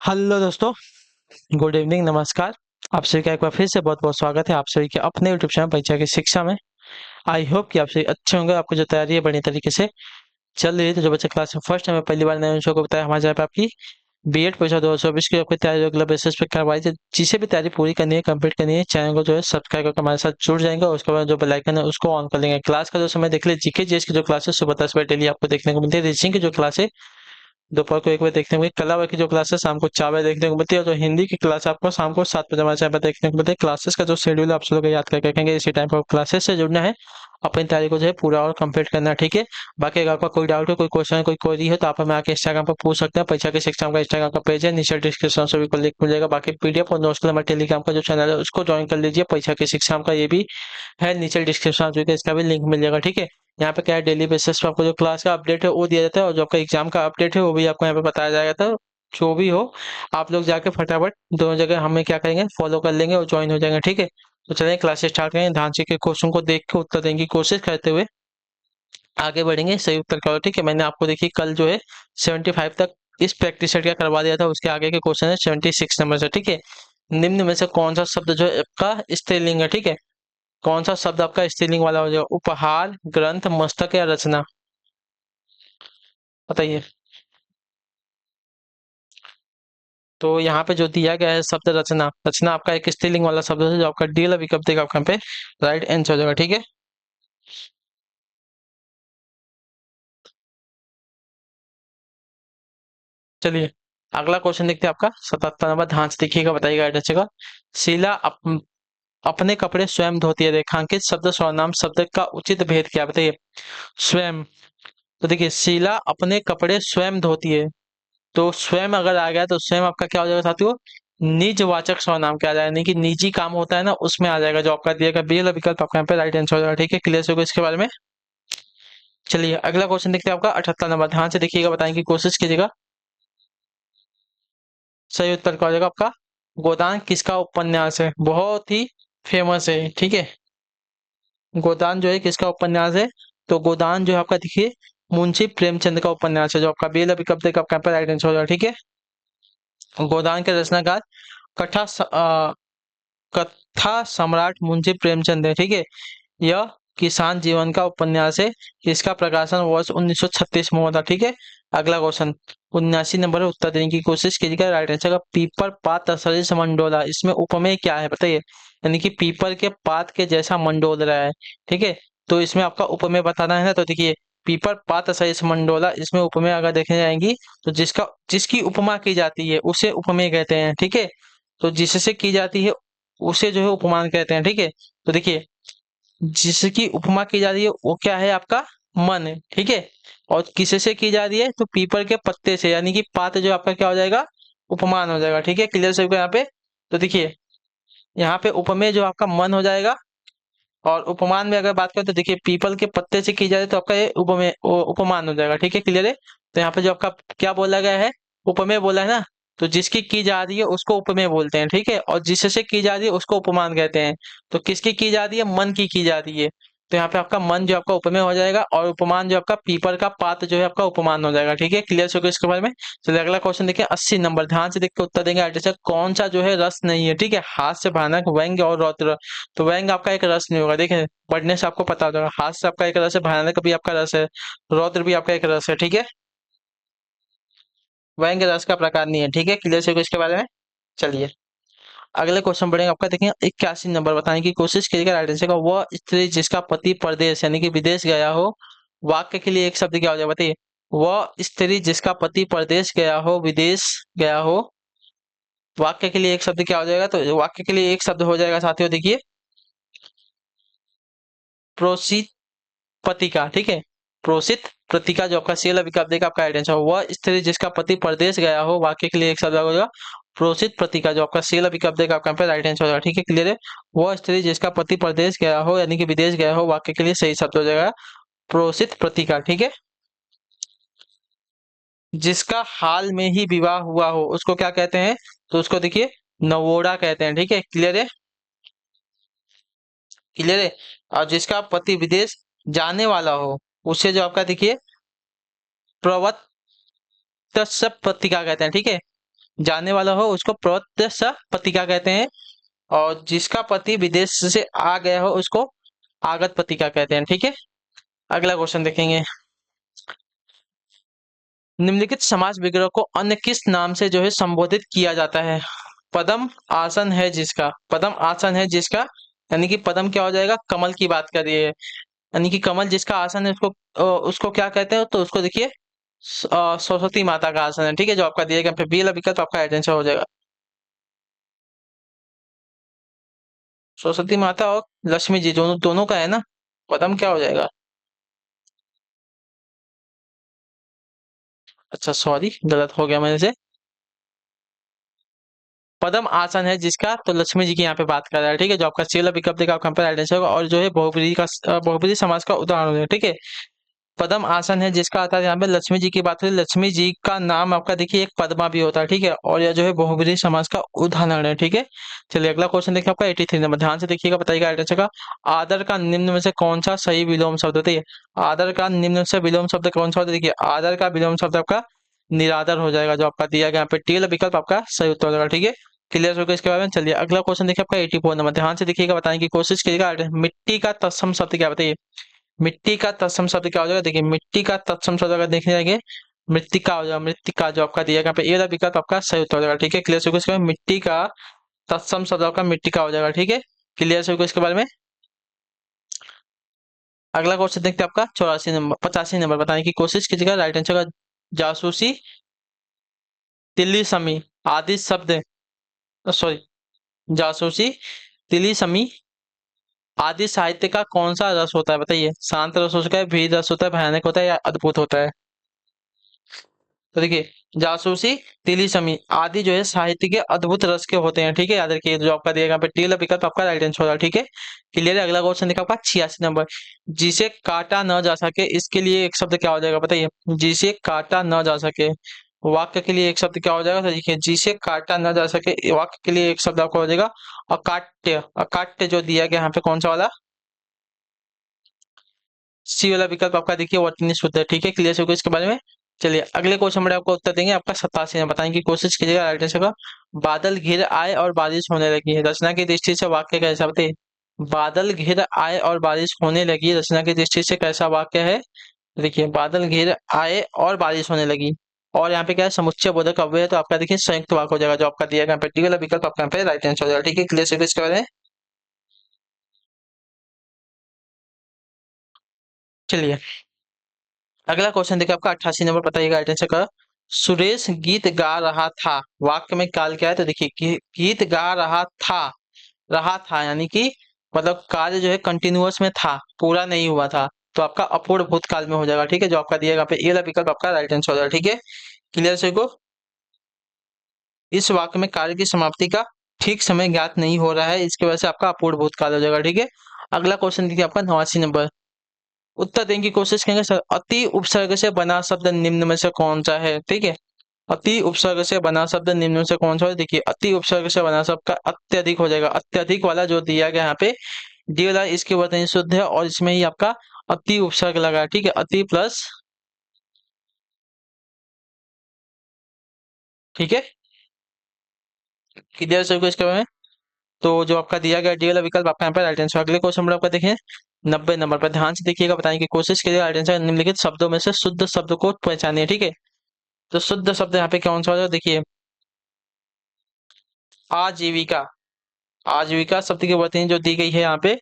Hello दोस्तों। Good evening, नमस्कार। आप सभी का एक बार फिर से बहुत बहुत स्वागत है आप सभी के अपने यूट्यूब चैनल परीक्षा की शिक्षा में। आई होप कि आप सभी अच्छे होंगे, आपको जो तैयारी है बढ़िया तरीके से चल रही है। तो जो बच्चे क्लास में फर्स्ट टाइम पहली बार नए हैं, उनको बताया हमारे चैनल पर आपकी बीएड परीक्षा 2024 की आपकी तैयारी रेगुलर बेसिस पे करवाई जाए। जिसे भी तैयारी पूरी करनी है, कंप्लीट करनी है, चैनल को जो है सब्सक्राइब करके हमारे साथ जुड़ जाएंगे और उसके बाद जो बेल आइकन है उसको ऑन कर लेंगे। क्लास का जो समय देख ले, जीके जीएस की जो क्लासेस सुबह 10 बजे डेली आपको देखने को मिलती है। रीजनिंग की जो क्लास है दोपहर को 1 बजे देखने को मिली। कला की जो क्लास है शाम को 4 बजे देखने को मिलती है और जो हिंदी की क्लास है आपको शाम को 7 बजे हमारे चैनल पर देखने को मिलती है। क्लासेस का जो शेड्यूल है आप सब लोग याद करके रखेंगे, इसी टाइम पर क्लासेस से जुड़ना है, अपनी तैयारी को जो है पूरा और कंप्लीट करना है, ठीक है। बाकी अगर आपका कोई डाउट हो, कोई क्वेश्चन है, कोई क्वेरी है तो आप हमें आके इंस्टाग्राम पर पूछ सकते हैं। परीक्षा के शिक्षा का इंस्टाग्राम का पेज है, नीचे डिस्क्रिप्शन सभी को लिंक मिल जाएगा। बाकी पीडीएफ और नोट्स के लिए हमारे टेलीग्राम का जो चैनल है उसको ज्वाइन कर लीजिए। परीक्षा के शिक्षा का ये भी है, नीचे डिस्क्रिप्शन जो है इसका भी लिंक मिल जाएगा, ठीक है। यहाँ पे क्या है, डेली बेसिस पे आपको जो क्लास का अपडेट है वो दिया जाता है और जो आपका एग्जाम का अपडेट है वो भी आपको यहाँ पे बताया जाएगा। तो जो भी हो, आप लोग जाके फटाफट दोनों जगह हमें क्या करेंगे, फॉलो कर लेंगे और ज्वाइन हो जाएंगे, ठीक है। तो चलिए क्लास स्टार्ट करें। ध्यान से के क्वेश्चन को देख के उत्तर देने की कोशिश करते हुए आगे बढ़ेंगे। सही उत्तर करो, ठीक है। मैंने आपको देखिए कल जो है 75 तक इस प्रैक्टिस सेट का करवा दिया था, उसके आगे के क्वेश्चन है 76 नंबर से, ठीक है। निम्न में से कौन सा शब्द जो है आपका स्त्रीलिंग है, ठीक है। कौन सा शब्द आपका स्त्रीलिंग वाला हो जाएगा? उपहार, ग्रंथ, मस्तक या रचना? बताइए। तो यहाँ पे जो दिया गया है शब्द रचना, रचना आपका एक स्त्रीलिंग वाला शब्द है जो आपका डी वाला विकल्प देगा आपका यहाँ पे राइट आंसर हो जाएगा, ठीक है। चलिए अगला क्वेश्चन देखते हैं आपका 77 नंबर। ध्यान से देखिएगा, बताइएगा एड अच्छेगा। शीला अपने कपड़े स्वयं धोती है, रेखांकित शब्द सर्वनाम शब्द का उचित भेद क्या है? बताइए। स्वयं। तो देखिए शीला अपने कपड़े स्वयं धोती है, तो स्वयं अगर आ गया तो स्वयं आपका क्या हो जाएगा साथियों? निजवाचक सर्वनाम क्या आ जाएगा, यानी कि निजी काम होता है ना, उसमें आ जाएगा। जो आपका दिएगा बी वाला विकल्प आपका यहाँ पे राइट आंसर हो जाएगा, ठीक है। क्लियर होगा इसके बारे में। चलिए अगला क्वेश्चन देखते हैं आपका 78 नंबर। ध्यान से देखिएगा, बताने की कोशिश कीजिएगा। सही उत्तर क्या हो जाएगा आपका? गोदान किसका उपन्यास है? बहुत ही फेमस है, ठीक है। गोदान जो है किसका उपन्यास है? तो गोदान जो है आपका देखिए मुंशी प्रेमचंद का उपन्यास है, जो आपका बी वाला विकल्प देगा आपका यहाँ पे राइट आंसर हो जाएगा, ठीक है। गोदान के रचनाकार कथा कथा सम्राट मुंशी प्रेमचंद है, ठीक है। यह किसान जीवन का उपन्यास है। इसका प्रकाशन वर्ष 1936 में हुआ था, ठीक है। अगला क्वेश्चन 79 नंबर है, उत्तर देने की कोशिश कीजिएगा। राइट आंसर का पीपर पात सरिस मंडोला, इसमें उपमेय क्या है बताइए। यानी कि पीपर के पात के जैसा मंडोल रहा है, ठीक है। तो इसमें आपका उपमेय बताना है ना, तो देखिए पीपर पात सरिस मंडोला, इसमें उपमेय अगर देखने जाएंगी तो जिसकी उपमा की जाती है उसे उपमेय कहते हैं, ठीक है। तो जिससे की जाती है उसे जो है उपमान कहते हैं, ठीक है। तो देखिए जिसकी उपमा की जा रही है वो क्या है आपका? मन है, ठीक है। और किससे की जा रही है? तो पीपल के पत्ते से, यानी कि पात जो आपका क्या हो जाएगा? उपमान हो जाएगा, ठीक है। क्लियर सबको यहाँ पे। तो देखिए यहाँ पे उपमेय जो आपका मन हो जाएगा, और उपमान में अगर बात करें तो देखिए पीपल के पत्ते से की जाए तो आपका ये उपमेय उपमान हो जाएगा, ठीक है। क्लियर है। तो यहाँ पे जो आपका क्या बोला गया है? उपमेय बोला है ना। तो जिसकी की जा रही है उसको उपमेय बोलते हैं, ठीक है। और जिससे की जा रही है उसको उपमान कहते हैं। तो किसकी की जा रही है? मन की जा रही है। तो यहाँ पे आपका मन जो आपका उपमेय हो जाएगा और उपमान जो आपका पीपल का पात जो है आपका उपमान हो जाएगा, ठीक है। क्लियर हो गया इसके बारे में। चलिए अगला क्वेश्चन देखिए 80 नंबर। ध्यान से देख के उत्तर देंगे। आगे से कौन सा जो है रस नहीं है, ठीक है। हाथ से भयानक व्यंग्य और रौद्र। तो व्यंग्य आपका एक रस नहीं होगा, देखिए पढ़ने से आपको पता होगा। हाथ से आपका एक रस है, भयानक भी आपका रस है, रौद्र भी आपका एक रस है, ठीक है। व्यंग्य रस का प्रकार नहीं है, ठीक है। क्लियर से इसके बारे में। चलिए अगले क्वेश्चन बढ़ेंगे आपका, देखिए 81 नंबर। बताने की कोशिश कीजिएगा। राइट आंसर का वह स्त्री जिसका पति परदेश यानी कि विदेश गया हो, वाक्य के लिए एक शब्द क्या हो जाएगा बताइए। वह स्त्री जिसका पति परदेश गया हो, विदेश गया हो, वाक्य के लिए एक शब्द क्या हो जाएगा? तो वाक्य के लिए एक शब्द हो जाएगा साथियों, देखिए प्रोसित पतिका, ठीक है। प्रोसित प्रतिका जो आपका सीएल विकल्प देगा आपका आइडेंस हो। वह स्त्री जिसका पति परदेश गया हो, वाक्य के लिए एक शब्द होगा प्रोसित प्रतिका, जो आपका सीएल विकल्प देगा आपका पे राइट आंसर हो जाएगा, ठीक है। क्लियर है। वह स्त्री जिसका पति परदेश गया हो यानी कि विदेश गया हो, वाक्य के लिए सही शब्द हो जाएगा प्रोसित प्रतिका, ठीक है। जिसका हाल में ही विवाह हुआ हो उसको क्या कहते हैं? तो उसको देखिए नवोड़ा कहते हैं, ठीक है। क्लियर है। क्लियर है। और जिसका पति विदेश जाने वाला हो उसे जो आपका देखिए प्रवत पत्रिका कहते हैं, ठीक है। जाने वाला हो उसको प्रत्यक्षपति क्या कहते हैं, और जिसका पति विदेश से आ गया हो उसको आगत पति क्या कहते हैं। ठीक है, अगला क्वेश्चन देखेंगे। निम्नलिखित समास विग्रह को अन्य किस नाम से जो है संबोधित किया जाता है। पद्म आसन है जिसका, पद्म आसन है जिसका, यानी कि पद्म क्या हो जाएगा, कमल की बात कर रही है, यानी कि कमल जिसका आसन है उसको उसको क्या कहते हैं, तो उसको देखिए सरस्वती माता का आसन है। ठीक है, जो आपका दिया गया फिर बी वाला विकल्प आपका आंसर हो जाएगा। सरस्वती माता और लक्ष्मी जी दोनों दोनों का है ना, पद्म क्या हो जाएगा। अच्छा सॉरी, गलत हो गया मेरे से। पद्म आसन है जिसका, तो लक्ष्मी जी की यहाँ पे बात कर रहा है। ठीक है, जो आपका सी वाला विकल्प देगा आपका यहाँ पे आंसर होगा, और जो है बहुब्रीहि का बहुब्रीहि समास का उदाहरण है। ठीक है, पद्म आसन है जिसका आता है यहाँ पे लक्ष्मी जी की बात हुई, लक्ष्मी जी का नाम आपका देखिए एक पद्मा भी होता है। ठीक है, और यह जो है बहुब्रीहि समास का उदाहरण है। ठीक है, चलिए अगला क्वेश्चन देखिए आपका 83 नंबर, ध्यान से देखिएगा, बताइएगा आंसर का। आदर का निम्न में से कौन सा सही विलोम शब्द होता है। आदर का निम्न से विलोम शब्द कौन सा होता है, देखिए आदर का विलोम शब्द आपका निरादर हो जाएगा, जो आपका दिया गया यहाँ पे टी वाला विकल्प आपका सही उत्तर होगा। ठीक है, क्लियर हो गया इसके बारे में। चलिए अगला क्वेश्चन देखिए आपका 84 नंबर, ध्यान से देखिएगा, बताने की कोशिश कीजिएगा। मिट्टी का तत्सम शब्द क्या बताइए। मिट्टी का तत्सम शब्द क्या हो जाएगा, देखिए मिट्टी का तत्सम शब्द अगर देखने जाएंगे मृत्तिका हो जाएगा, मृत्तिका जो आपका दिया गया यहाँ पे ये वाला विकल्प आपका सही उत्तर हो जाएगा। ठीक है, क्लियर हो गया इसके बारे में। मिट्टी का तत्सम शब्द आपका मिट्टिका हो जाएगा। ठीक है, क्लियर हो गया इसके बारे में। अगला क्वेश्चन देखते हैं आपका 84 नंबर 85 नंबर, बताने की कोशिश कीजिएगा, राइट आंसर का। जासूसी, तिलिस्मी आदि शब्द, सॉरी, जासूसी, तिलिस्मी आदि साहित्य का कौन सा रस होता है बताइए। शांत रस होता है, भीर रस होता है, भयानक होता है, या अद्भुत होता है। तो देखिए जासूसी, तिलिस्मी आदि जो है साहित्य के अद्भुत रस के होते हैं। ठीक है, याद रखिए, जो आपका दिया यहाँ पे टी वाला विकल्प आपका राइट आंसर होगा। ठीक है, क्लियर है। अगला क्वेश्चन देखा आपका 86 नंबर, जिसे काटा न जा सके इसके लिए एक शब्द क्या हो जाएगा बताइए। जिसे काटा न जा सके वाक्य के लिए एक शब्द क्या हो जाएगा, तो देखिए जिसे काटा न जा सके वाक्य के लिए एक शब्द आपका हो जाएगा अकाट्य। अकाट्य जो दिया गया यहाँ पे कौन सा वाला, सी वाला विकल्प आपका देखिए वर्तनी शुद्ध है। ठीक है, क्लियर हो गया इसके बारे में। चलिए अगले क्वेश्चन में आपको उत्तर देंगे आपका 87 में, बताने की कोशिश कीजिएगा राइट आंसर का। बादल घिर आए और बारिश होने लगी है, रचना की दृष्टि से वाक्य कैसा बताइए। बादल घिर आए और बारिश होने लगी, रचना की दृष्टि से कैसा वाक्य है। देखिए बादल घिर आए और बारिश होने लगी, और यहाँ पे क्या है समुच्चय बोधक अव्यय है, तो आपका देखिए संयुक्त वाक्य हो जाएगा, जो आपका दिया गया टी वाला विकल्प आपका यहाँ पे राइट आंसर हो जाएगा। ठीक है, क्लियर हो गया इसके बारे में। चलिए अगला क्वेश्चन देखिए आपका 88 नंबर, बताइएगा राइट आंसर का। सुरेश गीत गा रहा था, वाक्य में काल क्या है, तो देखिए गीत गा रहा था यानी कि मतलब कार्य जो है कंटिन्यूअस में था, पूरा नहीं हुआ था, तो आपका अपूर्ण भूतकाल में हो जाएगा। ठीक है, जो आपका दिएगा पे ये वाला विकल्प आपका राइट आंसर हो जाएगा। ठीक है, क्लियर से को। इस वाक्य में कार्य की समाप्ति का ठीक समय ज्ञात नहीं हो रहा है, इसकी वजह से आपका अपूर्ण भूतकाल हो जाएगा। ठीक है, अगला क्वेश्चन देखिए आपका 89 नंबर, उत्तर देने की कोशिश करेंगे सर। अति उपसर्ग से बना शब्द निम्न में से कौन सा है। ठीक है, अति उपसर्ग से बना शब्द निम्न में से कौन सा है, देखिए अति उपसर्ग से बना शब्द का अत्यधिक हो जाएगा। अत्यधिक वाला जो दिया गया यहाँ पे डी वाला इसकी वर्तनी शुद्ध है, और इसमें ही आपका अति उपसर्ग लगा है। ठीक है, अति प्लस, ठीक है, क्लियर से इसके बारे में। तो जो आपका दिया गया डी वाला विकल्प आपका यहाँ पे राइट आंसर। अगले क्वेश्चन में आपका देखिए 90 नंबर पर, ध्यान से देखिएगा, बताने की कोशिश कीजिएगा। राइट आंसर निम्नलिखित शब्दों में से शुद्ध शब्द को पहचानिए। ठीक है, तो शुद्ध शब्द यहाँ पे कौन सा होगा, देखिए आजीविका। आजीविका शब्द की वर्तनी जो दी गई है यहाँ पे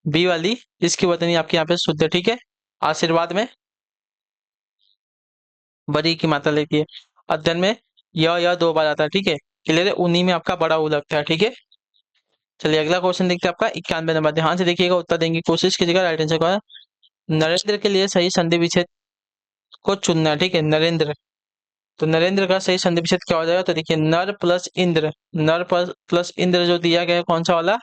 बी वाली, इसकी वर्तनी आपकी यहाँ पे शुद्ध है। ठीक है, आशीर्वाद में बड़ी की मात्रा लेती है, अध्ययन में यह दो बार आता है। ठीक है, क्लियर है, उन्हीं में आपका बड़ा उ लगता है। ठीक है, चलिए अगला क्वेश्चन देखते हैं आपका 91 नंबर, ध्यान से देखिएगा, उत्तर देने की कोशिश कीजिएगा। राइट आंसर का नरेंद्र के लिए सही संधि विच्छेद को चुनना है। ठीक है, नरेंद्र, तो नरेंद्र का सही संधि विच्छेद क्या हो जाएगा, तो देखिए नर प्लस इंद्र, नर प्लस इंद्र जो दिया गया है कौन सा वाला,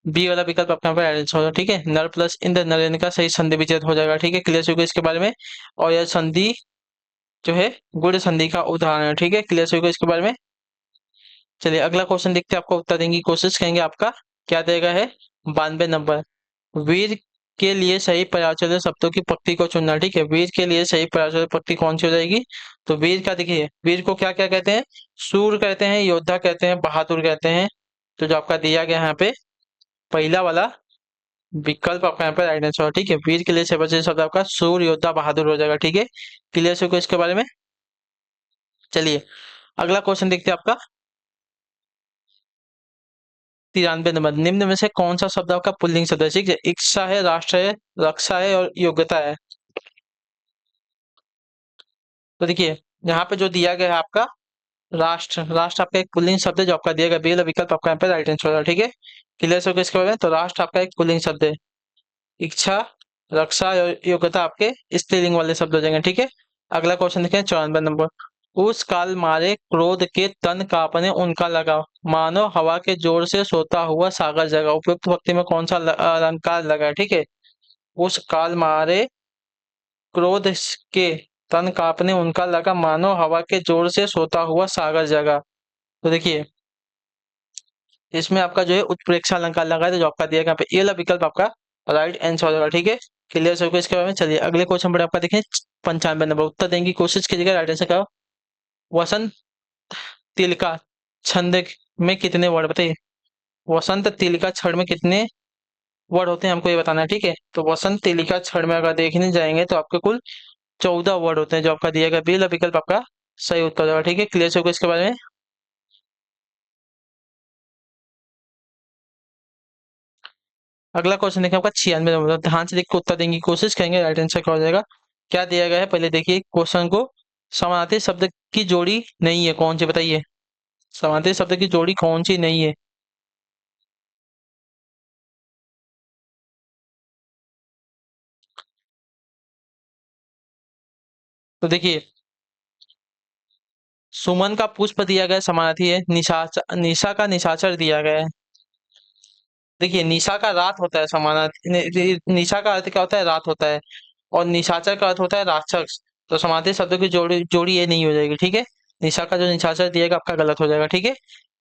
बी वाला विकल्प आपका यहाँ पे आंसर होगा। ठीक है, नर प्लस इंद्र नरेंद्र का सही संधि विच्छेद हो जाएगा। ठीक है, क्लियर होगा इसके बारे में, और यह संधि जो है गुण संधि का उदाहरण है। ठीक है, क्लियर होगा इसके बारे में। चलिए अगला क्वेश्चन देखते हैं, आपको उत्तर देने की कोशिश करेंगे। आपका क्या देगा है 92 नंबर, वीर के लिए सही पर्यायवाची शब्दों की पंक्ति को चुनना। ठीक है, वीर के लिए सही पर्यायवाची पंक्ति कौन सी हो जाएगी? तो वीर का देखिए, वीर को क्या क्या कहते हैं? सूर कहते हैं, योद्धा कहते हैं, बहादुर कहते हैं। तो जो आपका दिया गया यहाँ पे पहला वाला विकल्प आपका यहाँ पे राइट आंसर। ठीक है, वीर के लिए सही पर्यायवाची शब्द आपका सूर, योद्धा, बहादुर हो जाएगा। ठीक है, क्लियर है इसके बारे में? चलिए अगला क्वेश्चन देखते हैं आपका 93 नंबर। निम्न में से कौन सा शब्द आपका पुल्लिंग शब्द है? ठीक है, इच्छा है, राष्ट्र है, रक्षा है और योग्यता है। तो देखिए यहाँ पे जो दिया गया है आपका राष्ट्र, राष्ट्र आपका एक पुल्लिंग शब्द है जो आपका दिया गया बी वाला विकल्प आपका यहाँ पे राइट आंसर होगा। ठीक है, क्लियर हो गया इसके बारे में? तो राष्ट्र आपका एक पुल्लिंग शब्द है, इच्छा, रक्षा और योग्यता आपके स्त्रीलिंग वाले शब्द हो जाएंगे। ठीक है, अगला क्वेश्चन देखें 94 नंबर। उस काल मारे क्रोध के तन कांपने उनका लगा, मानो हवा के जोर से सोता हुआ सागर जगा। उपयुक्त पंक्ति में कौन सा अलंकार लगा है? ठीक है, उस काल मारे क्रोध के तन कांपने उनका लगा, मानो हवा के जोर से सोता हुआ सागर जगा। तो देखिए इसमें आपका जो है उत्प्रेक्षा अलंकार लगा है, तो जो आपका दिया गया यहाँ पे ये वाला विकल्प आपका राइट आंसर हो जाएगा। ठीक है, क्लियर हो गया इसके बारे में? चलिए अगले क्वेश्चन पर आपका देखें 95 नंबर। उत्तर देने की कोशिश कीजिएगा, राइट आंसर का। वसंत तिलका छंद में कितने वर्ड बताइए? वसंत तिलका छड़ में कितने वर्ड होते हैं हमको ये बताना है। ठीक है, तो वसंत तिलका छड़ में अगर देखने जाएंगे तो आपके कुल 14 वर्ड होते हैं, जो आपका दिया गया बी वाला विकल्प आपका सही उत्तर होगा। ठीक है, क्लियर होगा इसके बारे में? अगला क्वेश्चन देखिए आपका 96 नंबर। ध्यान से देख के उत्तर देने की कोशिश करेंगे, राइट आंसर क्या हो जाएगा। क्या दिया गया है पहले देखिए क्वेश्चन को। समानार्थी शब्द की जोड़ी नहीं है, कौन सी बताइए? समानार्थी शब्द की जोड़ी कौन सी नहीं है? तो देखिए सुमन का पुष्प दिया गया है, समानार्थी है। निशा का निशाचर दिया गया है। देखिए निशा का रात होता है, समानार्थी निशा का अर्थ क्या होता है? रात होता है। और निशाचर का अर्थ होता है राक्षस। तो समानार्थी शब्दों की जोड़ी जोड़ी ये नहीं हो जाएगी। ठीक है, निशा का जो निशाचर दिएगा आपका गलत हो जाएगा। ठीक है,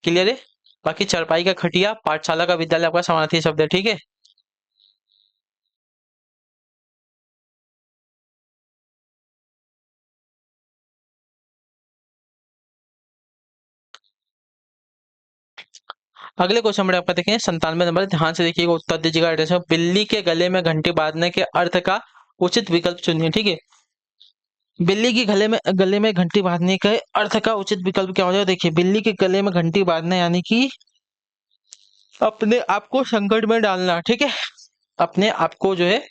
क्लियर है? बाकी चरपाई का खटिया, पाठशाला का विद्यालय आपका समानार्थी शब्द है। ठीक है, अगले क्वेश्चन में आपका देखें 97 नंबर। ध्यान से देखिएगा, उत्तर दीजिएगा। एड्रेस में बिल्ली के गले में घंटी बांधने के अर्थ का उचित विकल्प चुनिए। ठीक है, बिल्ली की गले में घंटी बांधने के अर्थ का उचित विकल्प क्या हो जाएगा? देखिए बिल्ली के गले में घंटी बांधना यानी कि अपने आप को संकट में डालना। ठीक है, अपने आप को जो है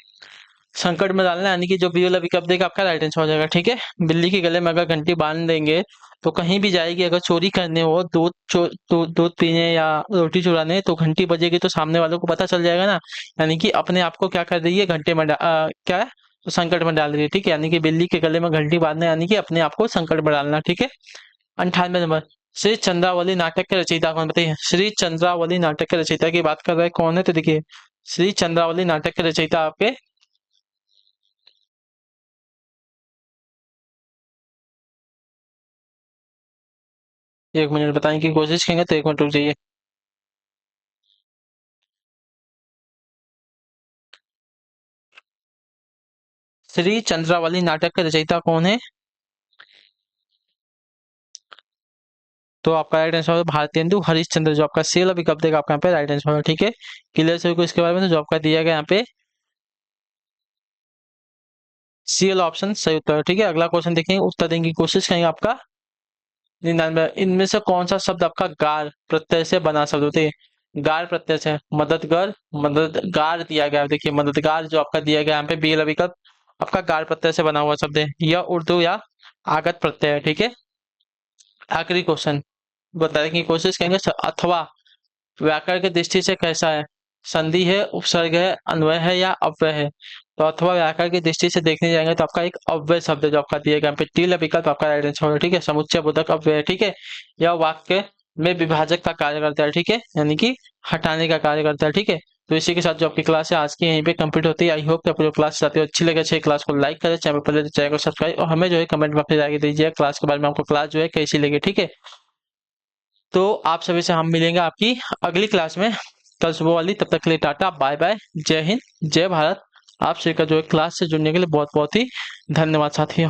संकट में डालना, यानी कि जो बी वाला विकल्प देगा आपका राइट आंसर हो जाएगा। ठीक है, बिल्ली के गले में अगर घंटी बांध देंगे तो कहीं भी जाएगी, अगर चोरी करने हो, दूध पीने या रोटी चुराने, तो घंटी बजेगी तो सामने वालों को पता चल जाएगा ना। यानी कि अपने आप को क्या कर रही है? घंटे में क्या है? तो संकट में डाल रही है। ठीक है, यानी कि बिल्ली के गले में घंटी बांधना यानी कि अपने आप को संकट में डालना। ठीक है, 98 नंबर। श्री चंद्रावली नाटक के रचयिता कौन बताइए? श्री चंद्रावली नाटक के रचयिता की बात कर रहे हैं, कौन है? तो देखिए श्री चंद्रावली नाटक के रचयिता आपके, एक मिनट बताने की कोशिश करेंगे तो एक मिनट रुक जाइए। श्री चंद्रावली नाटक के रचयिता कौन है? तो आपका राइट आंसर होगा भारतेंदु हरिश्चंद्र, जो आपका सी वाला विकल्प देगा आपका यहाँ पे राइट आंसर होगा। ठीक है, क्लियर से इसके बारे में? तो जो आपका दिया गया यहाँ पे सी वाला ऑप्शन सही उत्तर है। ठीक है, अगला क्वेश्चन देखेंगे, उत्तर देने की कोशिश करेंगे आपका 99। इनमें से कौन सा शब्द आपका गार प्रत्यय से बना शब्द होते हैं? गार प्रत्यय से मददगार, मददगार दिया गया है। देखिए मददगार जो आपका दिया गया यहाँ पे बी वाला विकल्प आपका गार प्रत्यय से बना हुआ शब्द है। यह उर्दू या आगत प्रत्यय है। ठीक है, आखिरी क्वेश्चन बताने की कोशिश करेंगे। अथवा व्याकरण की दृष्टि से कैसा है? संधि है, उपसर्ग है, अन्वय है या अव्यय है? तो अथवा व्याकरण की दृष्टि से देखने जाएंगे तो आपका एक अव्यय शब्द है, जो आपका दिया गया यहाँ पे टीला विकल्प आपका राइट आंसर होगा। ठीक है, समुच्चय बोधक अव्यय है। ठीक है, यह वाक्य में विभाजक का कार्य करता है। ठीक है, यानी कि हटाने का कार्य करता है। ठीक है, तो इसी के साथ जो आपकी क्लास है आज की यहीं पे कंप्लीट होती है। आई होप कि आपको जो क्लास चाहते हो अच्छी लगे, अच्छी क्लास को लाइक करें, चैनल पर चैनल को सब्सक्राइब, और हमें जो है कमेंट में अपनी राय दीजिए क्लास के बारे में, आपको क्लास जो है कैसी लगी। ठीक है, तो आप सभी से हम मिलेंगे आपकी अगली क्लास में कल सुबह वाली। तब तक के लिए टाटा बाय बाय, जय हिंद, जय भारत, आप सभी का जो है क्लास से जुड़ने के लिए बहुत बहुत ही धन्यवाद साथियों।